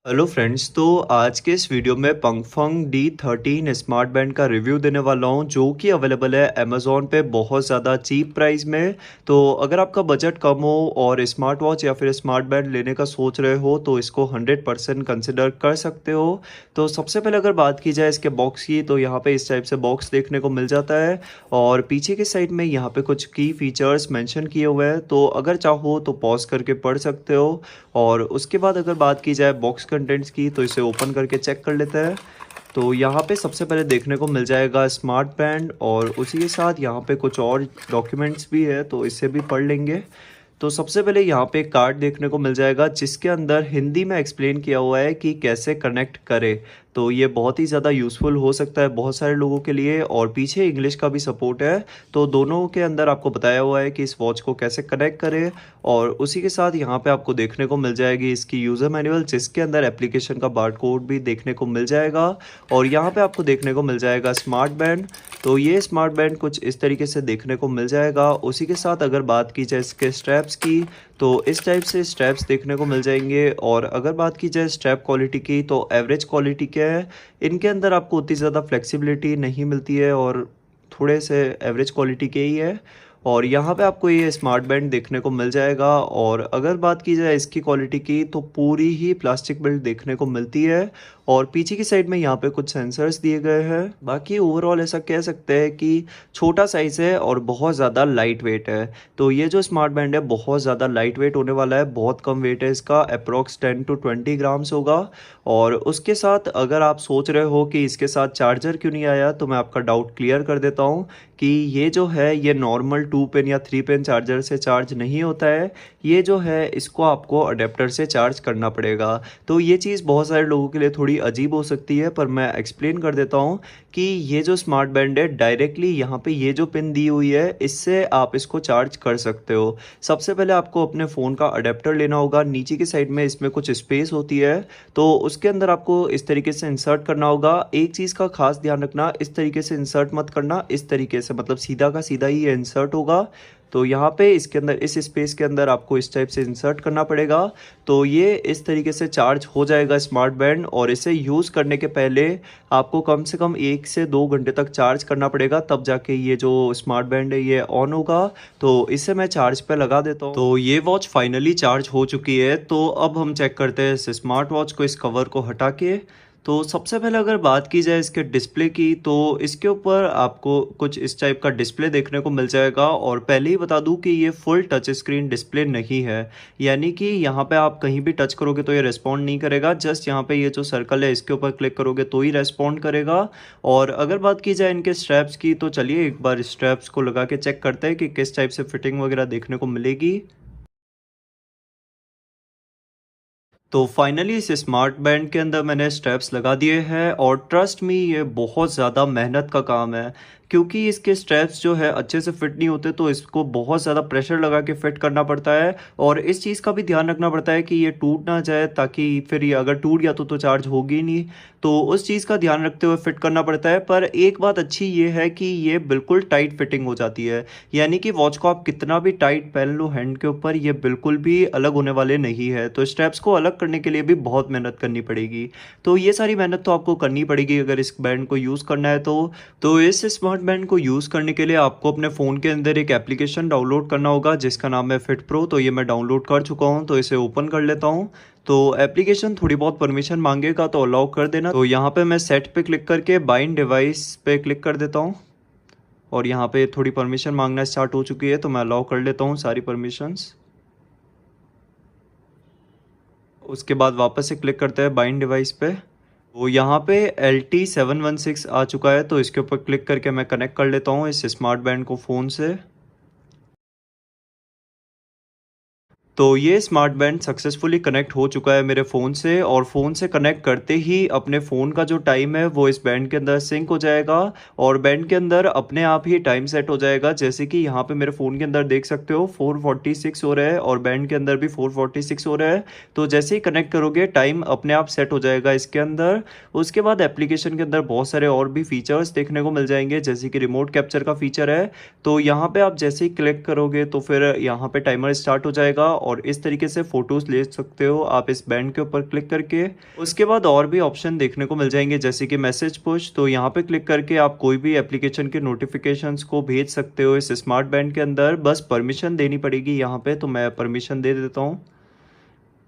Hello friends. तो आज के इस वीडियो में पंगफंग D13 स्मार्ट बैंड का रिव्यू देने वाला हूं, जो कि अवेलेबल है अमेज़ॉन पे बहुत ज़्यादा चीप प्राइस में। तो अगर आपका बजट कम हो और स्मार्ट वॉच या फिर स्मार्ट बैंड लेने का सोच रहे हो तो इसको 100% कंसिडर कर सकते हो। तो सबसे पहले अगर बात की जाए इसके बॉक्स की, तो यहाँ पे इस टाइप से बॉक्स देखने को मिल जाता है और पीछे की साइड में यहाँ पे कुछ की फीचर्स मेंशन किए हुए हैं, तो अगर चाहो तो पॉज करके पढ़ सकते हो। और उसके बाद अगर बात की जाए बॉक्स कंटेंट्स की, तो इसे ओपन करके चेक कर लेते हैं। तो यहाँ पे सबसे पहले देखने को मिल जाएगा स्मार्ट बैंड और उसी के साथ यहाँ पे कुछ और डॉक्यूमेंट्स भी है, तो इसे भी पढ़ लेंगे। तो सबसे पहले यहाँ पे एक कार्ड देखने को मिल जाएगा जिसके अंदर हिंदी में एक्सप्लेन किया हुआ है कि कैसे कनेक्ट करें। तो ये बहुत ही ज़्यादा यूज़फुल हो सकता है बहुत सारे लोगों के लिए, और पीछे इंग्लिश का भी सपोर्ट है। तो दोनों के अंदर आपको बताया हुआ है कि इस वॉच को कैसे कनेक्ट करें। और उसी के साथ यहाँ पे आपको देखने को मिल जाएगी इसकी यूज़र मैनुअल, जिसके अंदर एप्लीकेशन का बार कोड भी देखने को मिल जाएगा। और यहाँ पे आपको देखने को मिल जाएगा स्मार्ट बैंड। तो ये स्मार्ट बैंड कुछ इस तरीके से देखने को मिल जाएगा। उसी के साथ अगर बात की जाए इसके स्ट्रैप्स की, तो इस टाइप से स्ट्रैप्स देखने को मिल जाएंगे। और अगर बात की जाए स्ट्रैप क्वालिटी की, तो एवरेज क्वालिटी क्या है, इनके अंदर आपको उतनी ज़्यादा फ्लेक्सिबिलिटी नहीं मिलती है और थोड़े से एवरेज क्वालिटी के ही है। और यहाँ पे आपको ये स्मार्ट बैंड देखने को मिल जाएगा। और अगर बात की जाए इसकी क्वालिटी की, तो पूरी ही प्लास्टिक बिल्ड देखने को मिलती है और पीछे की साइड में यहाँ पे कुछ सेंसर्स दिए गए हैं। बाकी ओवरऑल ऐसा कह सकते हैं कि छोटा साइज़ है और बहुत ज़्यादा लाइट वेट है। तो ये जो स्मार्ट बैंड है बहुत ज़्यादा लाइट वेट होने वाला है, बहुत कम वेट है इसका, अप्रॉक्स 10 to 20 ग्राम्स होगा। और उसके साथ अगर आप सोच रहे हो कि इसके साथ चार्जर क्यों नहीं आया, तो मैं आपका डाउट क्लियर कर देता हूँ कि ये जो है ये नॉर्मल 2 पिन या 3 पिन चार्जर से चार्ज नहीं होता है। ये जो है इसको आपको अडेप्टर से चार्ज करना पड़ेगा। तो ये चीज़ बहुत सारे लोगों के लिए थोड़ी अजीब हो सकती है, पर मैं एक्सप्लेन कर देता हूँ कि ये जो स्मार्ट बैंड है डायरेक्टली यहाँ पे ये जो पिन दी हुई है इससे आप इसको चार्ज कर सकते हो। सबसे पहले आपको अपने फ़ोन का अडेप्टर लेना होगा, नीचे की साइड में इसमें कुछ स्पेस होती है, तो उसके अंदर आपको इस तरीके से इंसर्ट करना होगा। एक चीज़ का खास ध्यान रखना, इस तरीके से इंसर्ट मत करना, इस तरीके से मतलब सीधा का सीधा ही ये इंसर्ट होगा। तो यहाँ पे इसके अंदर इस स्पेस के अंदर आपको इस टाइप से इंसर्ट करना पड़ेगा। तो ये इस तरीके से चार्ज हो जाएगा स्मार्ट बैंड, और इसे यूज़ करने के पहले आपको कम से कम 1 से 2 घंटे तक चार्ज करना पड़ेगा, तब जाके ये जो स्मार्ट बैंड है ये ऑन होगा। तो इसे मैं चार्ज पे लगा देता हूँ। तो ये वॉच फाइनली चार्ज हो चुकी है। तो अब हम चेक करते हैं इस स्मार्ट वॉच को, इस कवर को हटा के। तो सबसे पहले अगर बात की जाए इसके डिस्प्ले की, तो इसके ऊपर आपको कुछ इस टाइप का डिस्प्ले देखने को मिल जाएगा। और पहले ही बता दूं कि ये फुल टच स्क्रीन डिस्प्ले नहीं है, यानी कि यहाँ पे आप कहीं भी टच करोगे तो ये रेस्पॉन्ड नहीं करेगा। जस्ट यहाँ पे ये जो सर्कल है इसके ऊपर क्लिक करोगे तो ही रेस्पॉन्ड करेगा। और अगर बात की जाए इनके स्ट्रैप्स की, तो चलिए एक बार स्ट्रैप्स को लगा के चेक करते हैं कि किस टाइप से फिटिंग वगैरह देखने को मिलेगी। तो फाइनली इस स्मार्ट बैंड के अंदर मैंने स्ट्रैप्स लगा दिए हैं, और ट्रस्ट मी ये बहुत ज़्यादा मेहनत का काम है, क्योंकि इसके स्ट्रैप्स जो है अच्छे से फिट नहीं होते, तो इसको बहुत ज़्यादा प्रेशर लगा के फिट करना पड़ता है। और इस चीज़ का भी ध्यान रखना पड़ता है कि ये टूट ना जाए, ताकि फिर ये अगर टूट गया तो चार्ज होगी नहीं। तो उस चीज़ का ध्यान रखते हुए फिट करना पड़ता है। पर एक बात अच्छी ये है कि ये बिल्कुल टाइट फिटिंग हो जाती है, यानी कि वॉच को आप कितना भी टाइट पहन लो हैंड के ऊपर, ये बिल्कुल भी अलग होने वाले नहीं है। तो स्ट्रैप्स को अलग करने के लिए भी बहुत मेहनत करनी पड़ेगी। तो ये सारी मेहनत तो आपको करनी पड़ेगी अगर इस बैंड को यूज़ करना है तो इस स्मार्ट बैंड को यूज़ करने के लिए आपको अपने फ़ोन के अंदर एक एप्लीकेशन डाउनलोड करना होगा जिसका नाम है फिट प्रो। तो ये मैं डाउनलोड कर चुका हूँ, तो इसे ओपन कर लेता हूँ। तो एप्लीकेशन थोड़ी बहुत परमिशन मांगेगा, तो अलाउ कर देना। तो यहाँ पे मैं सेट पे क्लिक करके बाइंड डिवाइस पे क्लिक कर देता हूँ, और यहाँ पे थोड़ी परमिशन मांगना स्टार्ट हो चुकी है, तो मैं अलाउ कर लेता हूँ सारी परमिशंस। उसके बाद वापस से क्लिक करते हैं बाइंड डिवाइस पे। तो यहाँ पे LT716 आ चुका है, तो इसके ऊपर क्लिक करके मैं कनेक्ट कर लेता हूँ इस स्मार्ट बैंड को फ़ोन से। तो ये स्मार्ट बैंड सक्सेसफुली कनेक्ट हो चुका है मेरे फ़ोन से, और फ़ोन से कनेक्ट करते ही अपने फ़ोन का जो टाइम है वो इस बैंड के अंदर सिंक हो जाएगा, और बैंड के अंदर अपने आप ही टाइम सेट हो जाएगा। जैसे कि यहाँ पे मेरे फ़ोन के अंदर देख सकते हो 4:46 हो रहा है, और बैंड के अंदर भी 4:46 हो रहा है। तो जैसे ही कनेक्ट करोगे टाइम अपने आप सेट हो जाएगा इसके अंदर। उसके बाद एप्लीकेशन के अंदर बहुत सारे और भी फीचर्स देखने को मिल जाएंगे, जैसे कि रिमोट कैप्चर का फीचर है। तो यहाँ पे आप जैसे ही क्लिक करोगे तो फिर यहाँ पे टाइमर स्टार्ट हो जाएगा, और इस तरीके से फ़ोटोज़ ले सकते हो आप इस बैंड के ऊपर क्लिक करके। उसके बाद और भी ऑप्शन देखने को मिल जाएंगे जैसे कि मैसेज पुश, तो यहाँ पे क्लिक करके आप कोई भी एप्लीकेशन के नोटिफिकेशंस को भेज सकते हो इस स्मार्ट बैंड के अंदर। बस परमिशन देनी पड़ेगी यहाँ पे, तो मैं परमिशन दे देता हूँ।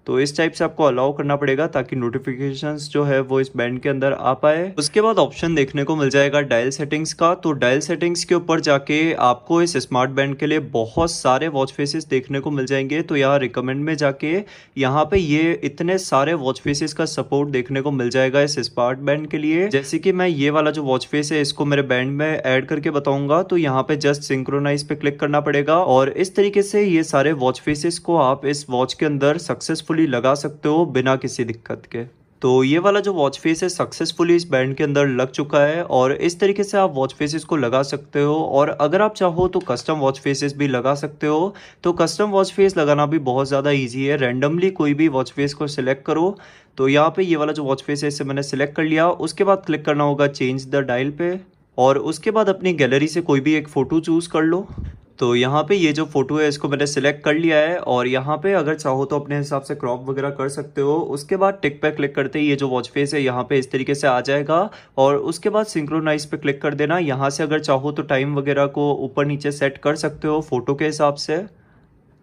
तो इस टाइप से आपको अलाउ करना पड़ेगा ताकि नोटिफिकेशंस जो है वो इस बैंड के अंदर आ पाए। उसके बाद ऑप्शन देखने को मिल जाएगा डायल सेटिंग्स का, तो डायल सेटिंग्स के ऊपर जाके आपको इस स्मार्ट बैंड के लिए बहुत सारे वॉच फेसेस देखने को मिल जाएंगे। तो यहाँ रिकमेंड में जाके यहाँ पे ये इतने सारे वॉच फेसेस का सपोर्ट देखने को मिल जाएगा इस स्मार्ट बैंड के लिए। जैसे कि मैं ये वाला जो वॉच फेस है इसको मेरे बैंड में ऐड करके बताऊंगा, तो यहाँ पे जस्ट सिंक्रोनाइज पे क्लिक करना पड़ेगा और इस तरीके से ये सारे वॉच फेसेस को आप इस वॉच के अंदर सक्सेसफुली लगा सकते हो बिना किसी दिक्कत के। तो ये वाला जो वॉच फेस है सक्सेसफुली इस बैंड के अंदर लग चुका है और इस तरीके से आप वॉच फेसेस को लगा सकते हो। और अगर आप चाहो तो कस्टम वॉच फेसेस भी लगा सकते हो। तो कस्टम वॉच फेस लगाना भी बहुत ज़्यादा इजी है। रैंडमली कोई भी वॉच फेस को सिलेक्ट करो। तो यहाँ पे ये वाला जो वॉच फेस है इसे मैंने सिलेक्ट कर लिया। उसके बाद क्लिक करना होगा चेंज द डायल पे और उसके बाद अपनी गैलरी से कोई भी एक फ़ोटो चूज़ कर लो। तो यहाँ पे ये जो फोटो है इसको मैंने सिलेक्ट कर लिया है और यहाँ पे अगर चाहो तो अपने हिसाब से क्रॉप वगैरह कर सकते हो। उसके बाद टिक पे क्लिक करते ही ये जो वॉच फेस है यहाँ पे इस तरीके से आ जाएगा और उसके बाद सिंक्रोनाइज पे क्लिक कर देना। यहाँ से अगर चाहो तो टाइम वगैरह को ऊपर नीचे सेट कर सकते हो फोटो के हिसाब से।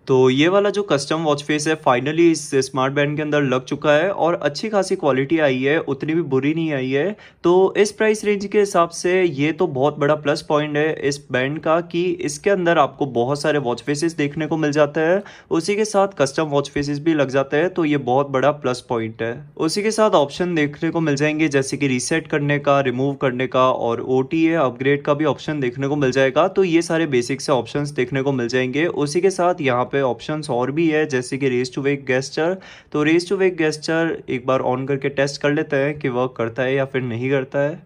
तो ये वाला जो कस्टम वॉच फेस है फाइनली इस स्मार्ट बैंड के अंदर लग चुका है और अच्छी खासी क्वालिटी आई है, उतनी भी बुरी नहीं आई है। तो इस प्राइस रेंज के हिसाब से ये तो बहुत बड़ा प्लस पॉइंट है इस बैंड का कि इसके अंदर आपको बहुत सारे वॉच फेसेस देखने को मिल जाते हैं, उसी के साथ कस्टम वॉच फेसेस भी लग जाते हैं। तो ये बहुत बड़ा प्लस पॉइंट है। उसी के साथ ऑप्शन देखने को मिल जाएंगे जैसे कि रीसेट करने का, रिमूव करने का और OTA अपग्रेड का भी ऑप्शन देखने को मिल जाएगा। तो ये सारे बेसिक से ऑप्शंस देखने को मिल जाएंगे। उसी के साथ यहाँ पे ऑप्शंस और भी है जैसे कि रेस टू वेक गेस्चर। तो रेस टू वेक गेस्चर एक बार ऑन करके टेस्ट कर लेते हैं कि वर्क करता है या फिर नहीं करता है।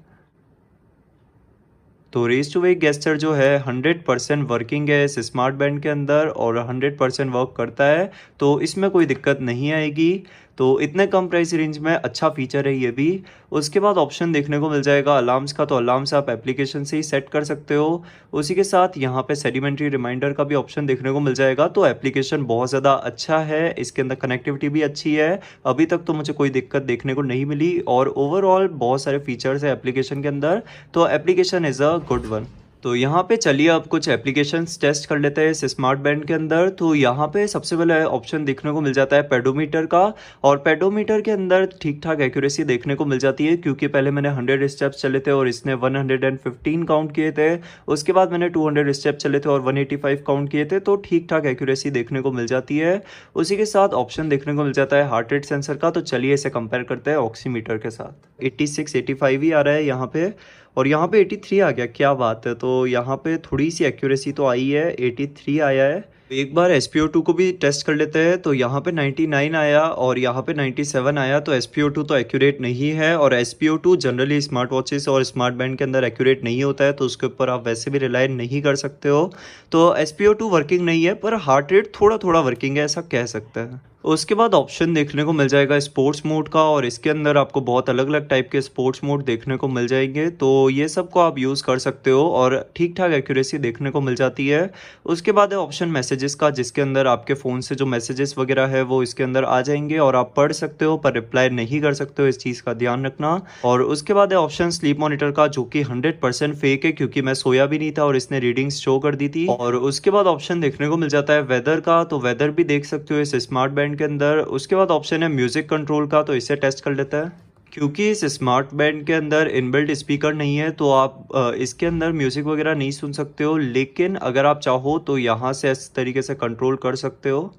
तो रेस टू वेक गेस्चर जो है 100% वर्किंग है इस स्मार्ट बैंड के अंदर और 100% वर्क करता है। तो इसमें कोई दिक्कत नहीं आएगी। तो इतने कम प्राइस रेंज में अच्छा फीचर है ये भी। उसके बाद ऑप्शन देखने को मिल जाएगा अलार्म्स का, तो अलार्म्स आप एप्लीकेशन से ही सेट कर सकते हो। उसी के साथ यहाँ पे सेडिमेंट्री रिमाइंडर का भी ऑप्शन देखने को मिल जाएगा। तो एप्लीकेशन बहुत ज़्यादा अच्छा है, इसके अंदर कनेक्टिविटी भी अच्छी है। अभी तक तो मुझे कोई दिक्कत देखने को नहीं मिली और ओवरऑल बहुत सारे फीचर्स है एप्लीकेशन के अंदर। तो application is a good one. तो यहाँ पे चलिए अब कुछ एप्लीकेशंस टेस्ट कर लेते हैं इस स्मार्ट बैंड के अंदर। तो यहाँ पे सबसे पहले ऑप्शन देखने को मिल जाता है पेडोमीटर का और पेडोमीटर के अंदर ठीक ठाक एक्यूरेसी देखने को मिल जाती है क्योंकि पहले मैंने 100 स्टेप्स चले थे और इसने 115 काउंट किए थे। उसके बाद मैंने 200 स्टेप चले थे और 185 काउंट किए थे। तो ठीक ठाक एक्यूरेसी देखने को मिल जाती है। उसी के साथ ऑप्शन देखने को मिल जाता है हार्ट रेट सेंसर का। तो चलिए इसे कंपेयर करते हैं ऑक्सीमीटर के साथ। 86 85 ही आ रहा है यहाँ पे और यहाँ पे 83 आ गया, क्या बात है। तो यहाँ पे थोड़ी सी एक्यूरेसी तो आई है, 83 आया है। एक बार SpO2 को भी टेस्ट कर लेते हैं। तो यहाँ पे 99 आया और यहाँ पे 97 आया। तो SpO2 तो एक्यूरेट नहीं है और SpO2 जनरली स्मार्ट वॉचेस और स्मार्ट बैंड के अंदर एक्यूरेट नहीं होता है, तो उसके ऊपर आप वैसे भी रिलाई नहीं कर सकते हो। तो SpO2 वर्किंग नहीं है पर हार्ट रेट थोड़ा थोड़ा वर्किंग है, ऐसा कह सकते हैं। उसके बाद ऑप्शन देखने को मिल जाएगा स्पोर्ट्स मोड का और इसके अंदर आपको बहुत अलग अलग टाइप के स्पोर्ट्स मोड देखने को मिल जाएंगे। तो ये सब को आप यूज़ कर सकते हो और ठीक ठाक एक्यूरेसी देखने को मिल जाती है। उसके बाद है ऑप्शन मैसेजेस का, जिसके अंदर आपके फ़ोन से जो मैसेजेस वगैरह है वो इसके अंदर आ जाएंगे और आप पढ़ सकते हो पर रिप्लाई नहीं कर सकते हो, इस चीज़ का ध्यान रखना। और उसके बाद है ऑप्शन स्लीप मॉनिटर का जो कि 100% फेक है क्योंकि मैं सोया भी नहीं था और इसने रीडिंग्स शो कर दी थी। और उसके बाद ऑप्शन देखने को मिल जाता है वेदर का, तो वेदर भी देख सकते हो इस स्मार्ट बैंड के अंदर। उसके बाद ऑप्शन है म्यूजिक कंट्रोल का, तो इसे टेस्ट कर लेते हैं। क्योंकि इस स्मार्ट बैंड के अंदर इनबिल्ट स्पीकर नहीं है तो आप इसके अंदर म्यूजिक वगैरह नहीं सुन सकते हो, लेकिन अगर आप चाहो तो यहाँ से इस तरीके से कंट्रोल कर सकते हो।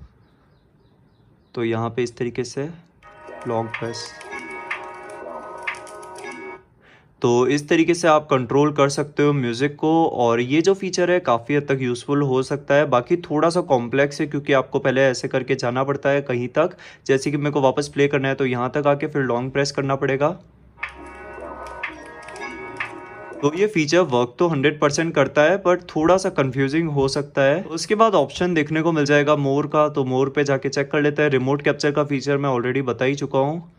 तो यहाँ पे इस तरीके से लॉन्ग प्रेस, तो इस तरीके से आप कंट्रोल कर सकते हो म्यूज़िक को। और ये जो फीचर है काफ़ी हद तक यूज़फुल हो सकता है। बाकी थोड़ा सा कॉम्प्लेक्स है क्योंकि आपको पहले ऐसे करके जाना पड़ता है कहीं तक, जैसे कि मेरे को वापस प्ले करना है तो यहाँ तक आके फिर लॉन्ग प्रेस करना पड़ेगा। तो ये फीचर वर्क तो 100% करता है पर थोड़ा सा कंफ्यूजिंग हो सकता है। उसके बाद ऑप्शन देखने को मिल जाएगा मोर का, तो मोर पे जाके चेक कर लेते हैं। रिमोट कैप्चर का फीचर मैं ऑलरेडी बता ही चुका हूँ।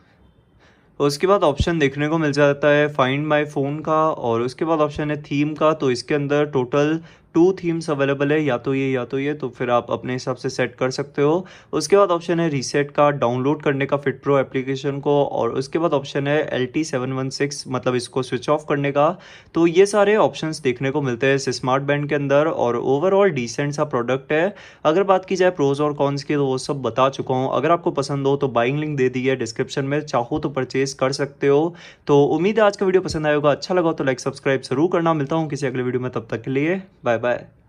उसके बाद ऑप्शन देखने को मिल जाता है फाइंड माय फ़ोन का और उसके बाद ऑप्शन है थीम का, तो इसके अंदर टोटल 2 थीम्स अवेलेबल है, या तो ये, तो फिर आप अपने हिसाब से सेट कर सकते हो। उसके बाद ऑप्शन है रीसेट का, डाउनलोड करने का फिट प्रो एप्लीकेशन को, और उसके बाद ऑप्शन है LT716 मतलब इसको स्विच ऑफ करने का। तो ये सारे ऑप्शंस देखने को मिलते हैं इस स्मार्ट बैंड के अंदर, और ओवरऑल डिसेंट सा प्रोडक्ट है। अगर बात की जाए प्रोज और कॉन्स की तो वो सब बता चुका हूँ। अगर आपको पसंद हो तो बाइंग लिंक दे दी है डिस्क्रिप्शन में, चाहो तो परचेज कर सकते हो। तो उम्मीद है आज का वीडियो पसंद आएगा, अच्छा लगा तो लाइक सब्सक्राइब जरूर करना। मिलता हूँ किसी अगले वीडियो में, तब तक के लिए बाय बाय।